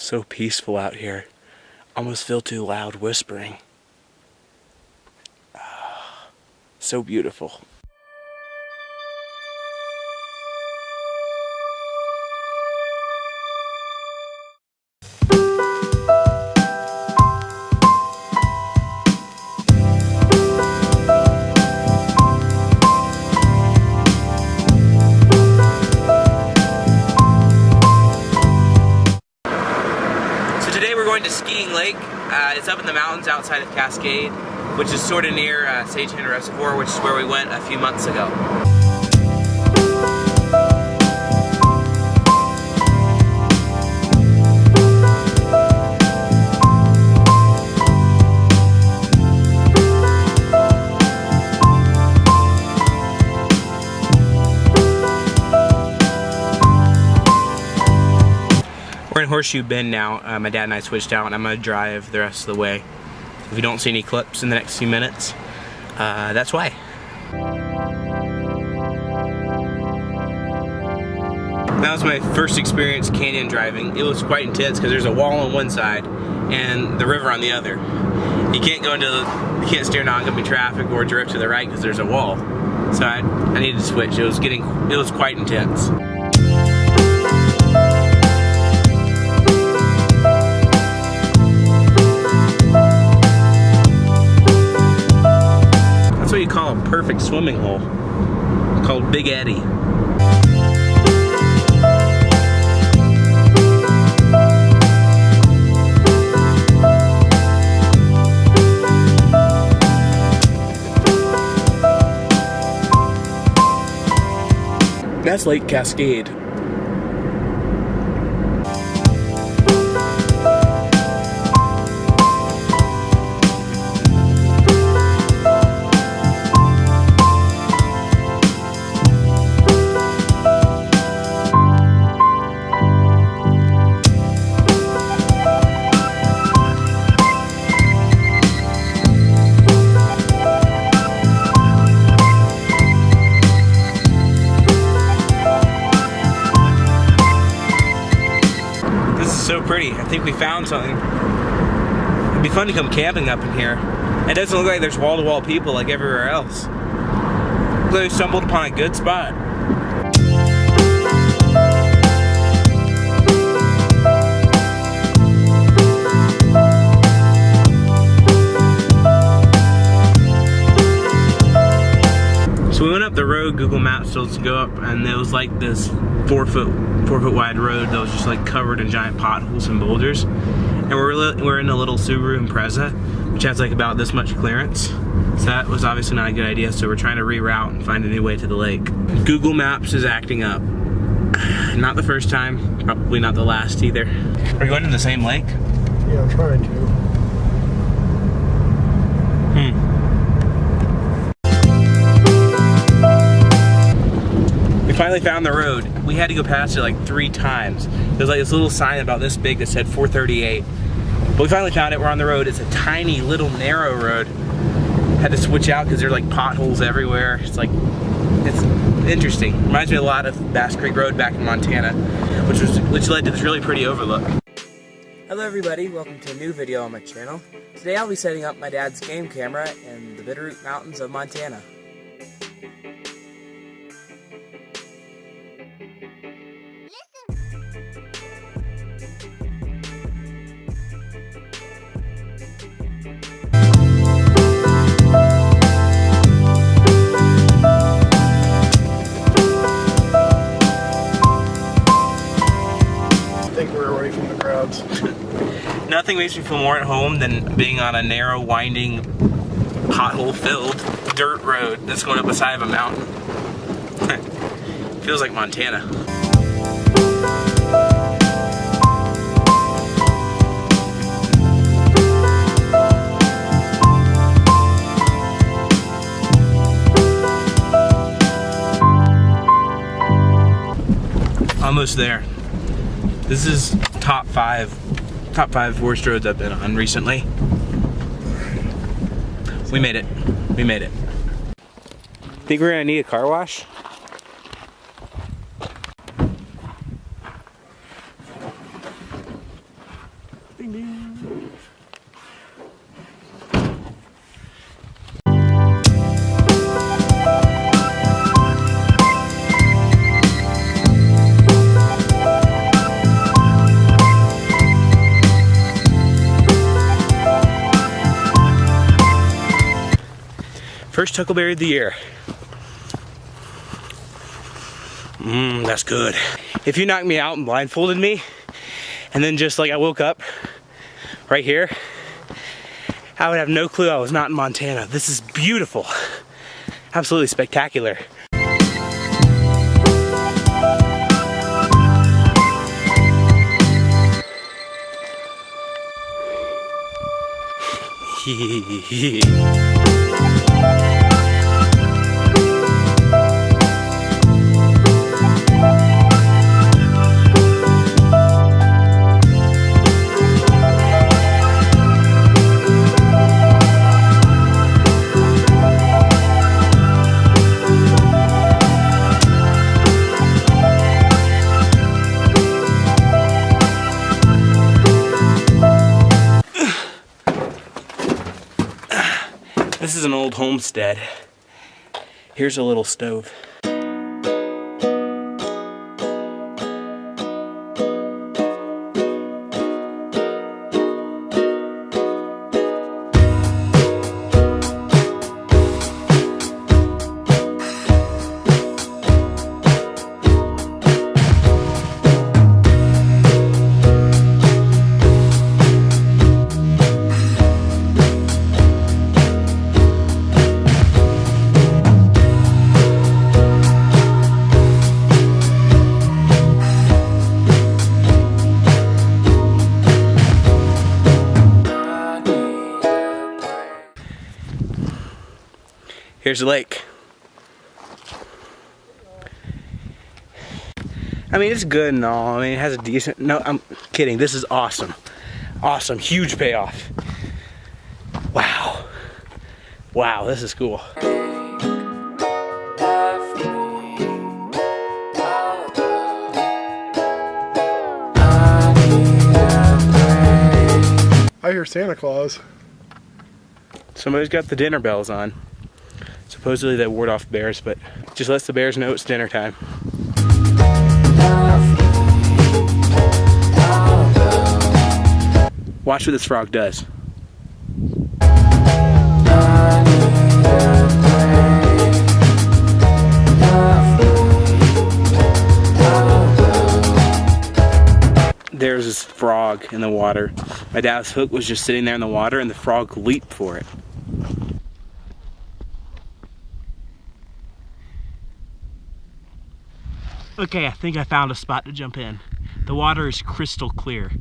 So peaceful out here. Almost feel too loud whispering. So beautiful. To Skiing Lake. It's up in the mountains outside of Cascade, which is sort of near Sage Hand Reservoir, which is where we went a few months ago. We're in Horseshoe Bend now. My dad and I switched out, and I'm going to drive the rest of the way. If you don't see any clips in the next few minutes, that's why. That was my first experience canyon driving. It was quite intense because there's a wall on one side and the river on the other. You can't go into you can't steer non-oncoming traffic or drift to the right because there's a wall. So I needed to switch. It was quite intense. That's what you call a perfect swimming hole. It's called Big Eddy. That's Lake Cascade. So pretty. I think we found something. It'd be fun to come camping up in here. It doesn't look like there's wall-to-wall people like everywhere else. Looks like we stumbled upon a good spot. So we went up the road Google Maps told us to go up, and it was like this 4 foot wide road that was just like covered in giant potholes and boulders. And we're in a little Subaru Impreza, which has like about this much clearance. So that was obviously not a good idea, so we're trying to reroute and find a new way to the lake. Google Maps is acting up. Not the first time, probably not the last either. Are we going to the same lake? Yeah, I'm trying to. We finally found the road. We had to go past it like 3 times. There's like this little sign about this big that said 438. But we finally found it. We're on the road. It's a tiny little narrow road. Had to switch out because there's like potholes everywhere. It's interesting. Reminds me a lot of Bass Creek Road back in Montana, which led to this really pretty overlook. Hello everybody, welcome to a new video on my channel. Today I'll be setting up my dad's game camera in the Bitterroot Mountains of Montana. Nothing makes me feel more at home than being on a narrow, winding, pothole-filled dirt road that's going up the side of a mountain. Feels like Montana. Almost there. This is top five worst roads I've been on recently. We made it. We made it. Think we're gonna need a car wash? Ding ding. First huckleberry of the year. That's good. If you knocked me out and blindfolded me, and then just like I woke up right here, I would have no clue I was not in Montana. This is beautiful. Absolutely spectacular. This is an old homestead. Here's a little stove. Here's the lake. I mean, it's good and all. I mean, it has a decent, no, I'm kidding. This is awesome. Awesome, huge payoff. Wow. Wow, this is cool. I hear Santa Claus. Somebody's got the dinner bells on. Supposedly they ward off bears, but just lets the bears know it's dinner time. Watch what this frog does. There's this frog in the water. My dad's hook was just sitting there in the water and the frog leaped for it. Okay, I think I found a spot to jump in. The water is crystal clear.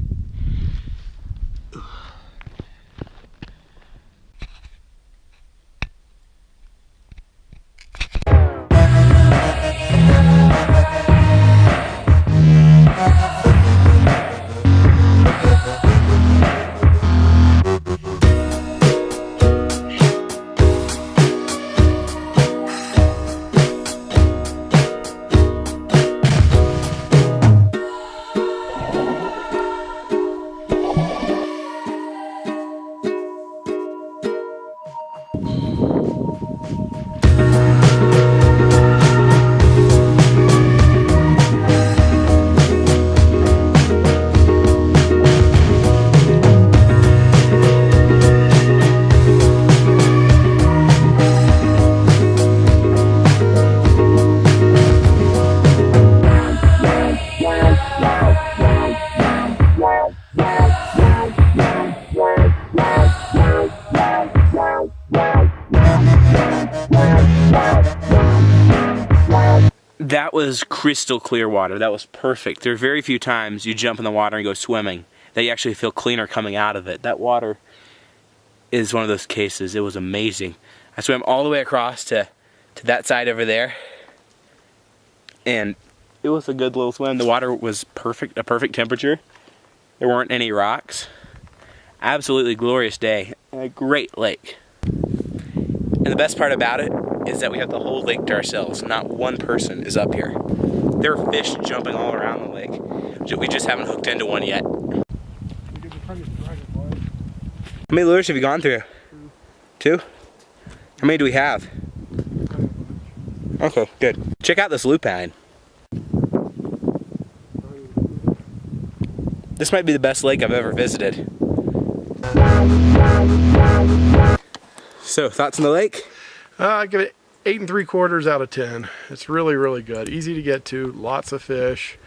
That was crystal clear water. That was perfect. There are very few times you jump in the water and go swimming that you actually feel cleaner coming out of it. That water is one of those cases. It was amazing. I swam all the way across to that side over there, and it was a good little swim. The water was perfect, a perfect temperature. There weren't any rocks. Absolutely glorious day, and a great lake. And the best part about it is that we have the whole lake to ourselves. Not one person is up here. There are fish jumping all around the lake. We just haven't hooked into one yet. How many lures have you gone through? 2? How many do we have? Okay, good. Check out this lupine. This might be the best lake I've ever visited. So, thoughts on the lake? I give it 8 3/4 out of 10. It's really, really good. Easy to get to, lots of fish.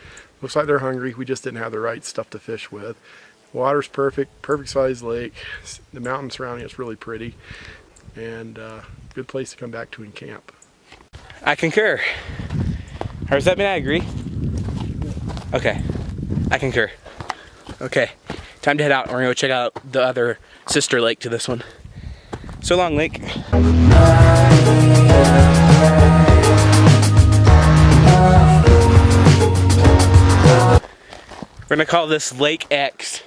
Looks like they're hungry. We just didn't have the right stuff to fish with. Water's perfect, perfect sized lake. The mountain surrounding it's really pretty. And good place to come back to and camp. I concur. Or does that mean I agree? Okay, I concur. Okay, time to head out. We're gonna go check out the other sister lake to this one. So long, lake. We're gonna call this Lake X.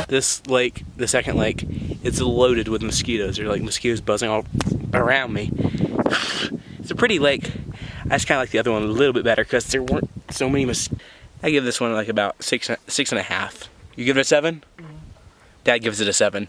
This lake, the second lake, it's loaded with mosquitoes. There are like mosquitoes buzzing all around me. It's a pretty lake. I just kind of like the other one a little bit better because there weren't so many mosquitoes. I give this one like about 6.5. You give it a 7? Mm-hmm. Dad gives it a 7.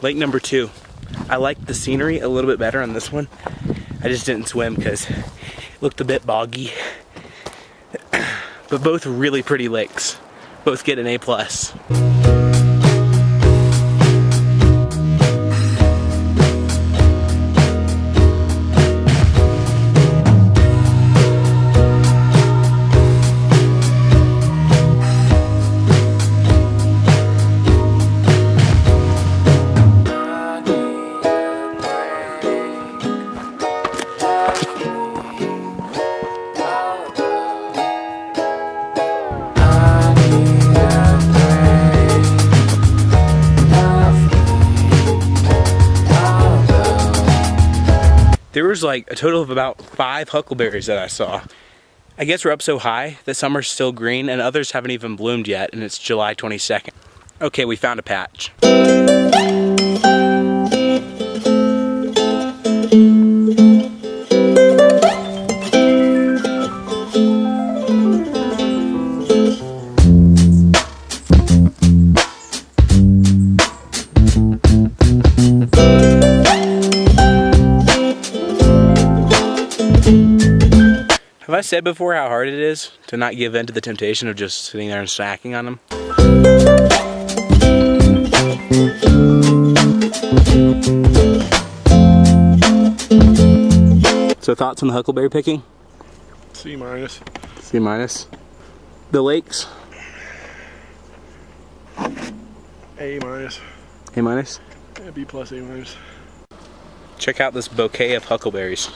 Lake number 2. I liked the scenery a little bit better on this one. I just didn't swim because it looked a bit boggy. But both really pretty lakes. Both get an A+. There was like a total of about 5 huckleberries that I saw. I guess we're up so high that some are still green and others haven't even bloomed yet, and it's July 22nd. Okay, we found a patch. Have I said before how hard it is to not give in to the temptation of just sitting there and snacking on them? So thoughts on the huckleberry picking? C-. C-. The lakes? A-. A-? Yeah, B+, A-. Check out this bouquet of huckleberries.